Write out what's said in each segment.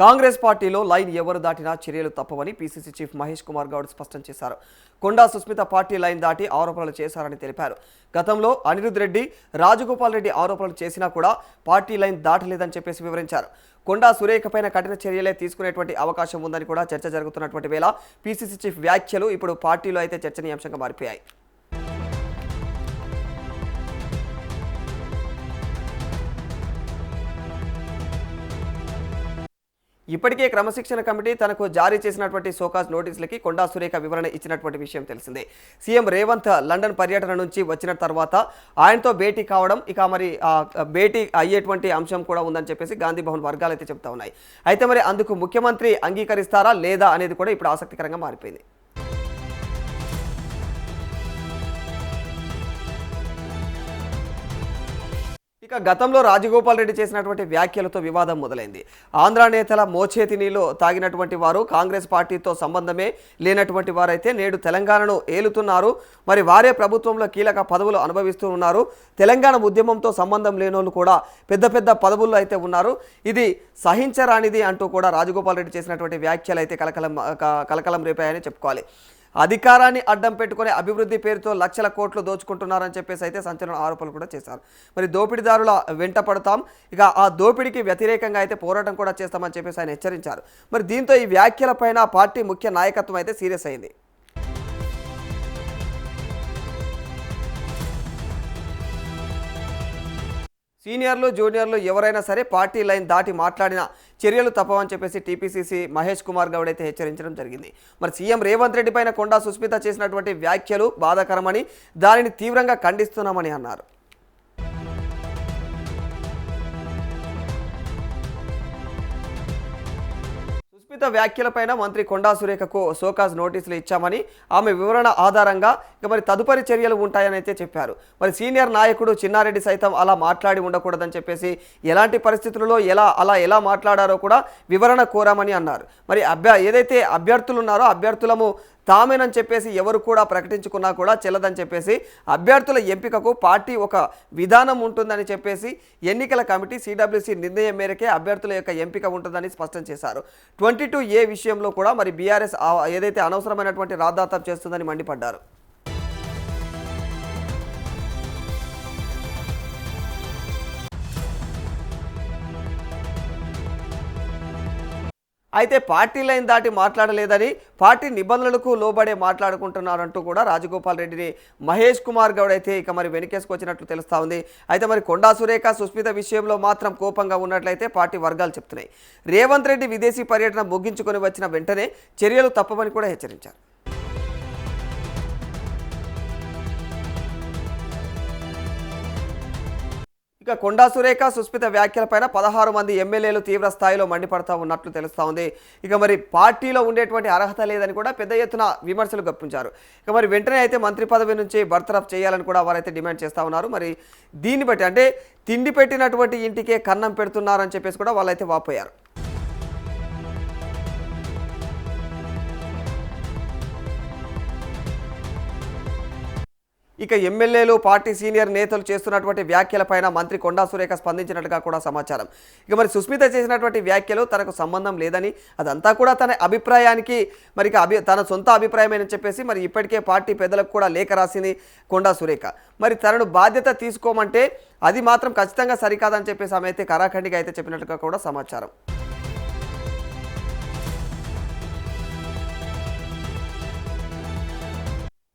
కాంగ్రెస్ పార్టీలో లైన్ ఎవరు దాటినా చర్యలు తప్పవని పీసీసీ చీఫ్ మహేష్ కుమార్ గౌడ్ స్పష్టం చేశారు. కొండా సుస్మిత పార్టీ లైన్ దాటి ఆరోపణలు చేశారని తెలిపారు. గతంలో అనిరుద్ రెడ్డి, రాజగోపాల్ రెడ్డి ఆరోపణలు చేసినా కూడా పార్టీ లైన్ దాటలేదని చెప్పేసి వివరించారు. కొండా సురేఖపైన కఠిన చర్యలే తీసుకునేటువంటి అవకాశం ఉందని కూడా చర్చ జరుగుతున్నటువంటి వేళ పీసీసీ చీఫ్ వ్యాఖ్యలు ఇప్పుడు పార్టీలో అయితే చర్చనీయాంశంగా మారిపోయాయి. ఇప్పటికే క్రమశిక్షణ కమిటీ తనకు జారీ చేసినటువంటి సోకాజ్ నోటీసులకి కొండా సురేఖ వివరణ ఇచ్చినటువంటి విషయం తెలిసిందే. సీఎం రేవంత్ లండన్ పర్యటన నుంచి వచ్చిన తర్వాత ఆయనతో భేటీ కావడం, ఇక మరి భేటీ అయ్యేటువంటి అంశం కూడా ఉందని చెప్పేసి గాంధీ భవన్ వర్గాలు అయితే చెప్తా ఉన్నాయి. అయితే మరి అందుకు ముఖ్యమంత్రి అంగీకరిస్తారా లేదా అనేది కూడా ఇప్పుడు ఆసక్తికరంగా మారిపోయింది. ఇక గతంలో రాజగోపాల్ రెడ్డి చేసినటువంటి వ్యాఖ్యలతో వివాదం మొదలైంది. ఆంధ్ర నేతల మోచేతి నీళ్లు తాగినటువంటి వారు, కాంగ్రెస్ పార్టీతో సంబంధమే లేనటువంటి వారైతే నేడు తెలంగాణను ఏలుతున్నారు. మరి వారే ప్రభుత్వంలో కీలక పదవులు అనుభవిస్తూ ఉన్నారు. తెలంగాణ ఉద్యమంతో సంబంధం లేనోళ్ళు కూడా పెద్ద పెద్ద పదవుల్లో అయితే ఉన్నారు. ఇది సహించరానిది అంటూ కూడా రాజగోపాల్ రెడ్డి చేసినటువంటి వ్యాఖ్యలు అయితే కలకలం రేపాయని చెప్పుకోవాలి. అధికారాన్ని అడ్డం పెట్టుకునే అభివృద్ధి పేరుతో లక్షల కోట్లు దోచుకుంటున్నారని చెప్పేసి అయితే సంచలన ఆరోపణలు కూడా చేశారు. మరి దోపిడీదారుల వెంట పడతాం, ఇక ఆ దోపిడీకి వ్యతిరేకంగా అయితే పోరాటం కూడా చేస్తామని చెప్పేసి ఆయన హెచ్చరించారు. మరి దీంతో ఈ వ్యాఖ్యలపైన పార్టీ ముఖ్య నాయకత్వం అయితే సీరియస్ అయింది. సీనియర్లు, జూనియర్లు ఎవరైనా సరే పార్టీ లైన్ దాటి మాట్లాడిన చర్యలు తప్పవని చెప్పేసి టీపీసీసీ మహేష్ కుమార్ గౌడ్ అయితే హెచ్చరించడం జరిగింది. మరి సీఎం రేవంత్ రెడ్డి పైన కొండా సుస్మిత చేసినటువంటి వ్యాఖ్యలు బాధాకరమని, దానిని తీవ్రంగా ఖండిస్తున్నామని అన్నారు. సుస్మిత వ్యాఖ్యలపైన మంత్రి కొండా సురేఖకు సోకాజ్ నోటీసులు ఇచ్చామని, ఆమె వివరణ ఆధారంగా ఇక మరి తదుపరి చర్యలు ఉంటాయని అయితే చెప్పారు. మరి సీనియర్ నాయకుడు చిన్నారెడ్డి సైతం అలా మాట్లాడి ఉండకూడదని చెప్పేసి, ఎలాంటి పరిస్థితులలో ఎలా మాట్లాడారో కూడా వివరణ కోరామని అన్నారు. మరి ఏదైతే అభ్యర్థులు ఉన్నారో అభ్యర్థులము తామేనని చెప్పేసి ఎవరు కూడా ప్రకటించుకున్నా కూడా చెల్లదని చెప్పేసి, అభ్యర్థుల ఎంపికకు పార్టీ ఒక విధానం ఉంటుందని చెప్పేసి ఎన్నికల కమిటీ సిడబ్ల్యూసీ నిర్ణయం మేరకే అభ్యర్థుల యొక్క ఎంపిక ఉంటుందని స్పష్టం చేశారు. 22A విషయంలో కూడా మరి బీఆర్ఎస్ ఏదైతే అనవసరమైనటువంటి రాద్ధాంతం చేస్తుందని మండిపడ్డారు. అయితే పార్టీ లైన్ దాటి మాట్లాడలేదని, పార్టీ నిబంధనలకు లోబడే మాట్లాడుకుంటున్నారంటూ కూడా రాజగోపాల్ రెడ్డిని మహేష్ కుమార్ గౌడ్ అయితే ఇక మరి వెనుకేసుకొచ్చినట్లు తెలుస్తా ఉంది. అయితే మరి కొండా సురేఖ, సుస్మిత విషయంలో మాత్రం కోపంగా ఉన్నట్లయితే పార్టీ వర్గాలు చెప్తున్నాయి. రేవంత్ రెడ్డి విదేశీ పర్యటన ముగించుకొని వచ్చిన వెంటనే చర్యలు తప్పవని కూడా హెచ్చరించారు. ఇక కొండా సురేఖ, సుస్మిత వ్యాఖ్యలపైన 16 మంది ఎమ్మెల్యేలు తీవ్ర స్థాయిలో మండిపడతా ఉన్నట్లు తెలుస్తూ ఉంది. ఇక మరి పార్టీలో ఉండేటువంటి అర్హత లేదని కూడా పెద్ద ఎత్తున విమర్శలు గప్పించారు. ఇక మరి వెంటనే అయితే మంత్రి పదవి నుంచి బర్తరఫ్ చేయాలని కూడా వారైతే డిమాండ్ చేస్తూ ఉన్నారు. మరి దీన్ని బట్టి అంటే తిండి పెట్టినటువంటి ఇంటికే కన్నం పెడుతున్నారని చెప్పేసి కూడా వాళ్ళైతే వాపోయారు. ఇక ఎమ్మెల్యేలు, పార్టీ సీనియర్ నేతలు చేస్తున్నటువంటి వ్యాఖ్యలపైన మంత్రి కొండా సురేఖ స్పందించినట్టుగా కూడా సమాచారం. ఇక మరి సుస్మిత చేసినటువంటి వ్యాఖ్యలు తనకు సంబంధం లేదని, అదంతా కూడా తన అభిప్రాయానికి మరి తన సొంత అభిప్రాయమని చెప్పేసి మరి ఇప్పటికే పార్టీ పెద్దలకు కూడా లేఖ రాసింది కొండా సురేఖ. మరి తనను బాధ్యత తీసుకోమంటే అది మాత్రం ఖచ్చితంగా సరికాదని చెప్పేసి ఆమె అయితే కరాఖండిగా అయితే చెప్పినట్టుగా కూడా సమాచారం.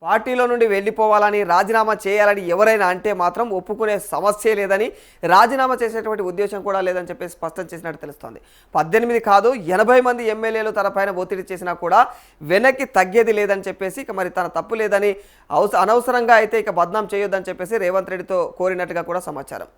పార్టీలో నుండి వెళ్ళిపోవాలని, రాజీనామా చేయాలని ఎవరైనా అంటే మాత్రం ఒప్పుకునే సమస్య లేదని, రాజీనామా చేసేటువంటి ఉద్దేశం కూడా లేదని చెప్పేసి స్పష్టం చేసినట్టు తెలుస్తోంది. 18 కాదు 80 మంది ఎమ్మెల్యేలు తన పైన ఒత్తిడి చేసినా కూడా వెనక్కి తగ్గేది లేదని చెప్పేసి, ఇక మరి తన తప్పు లేదని, అనవసరంగా అయితే ఇక బద్నాం చేయొద్దని చెప్పేసి రేవంత్ రెడ్డితో కోరినట్టుగా కూడా సమాచారం.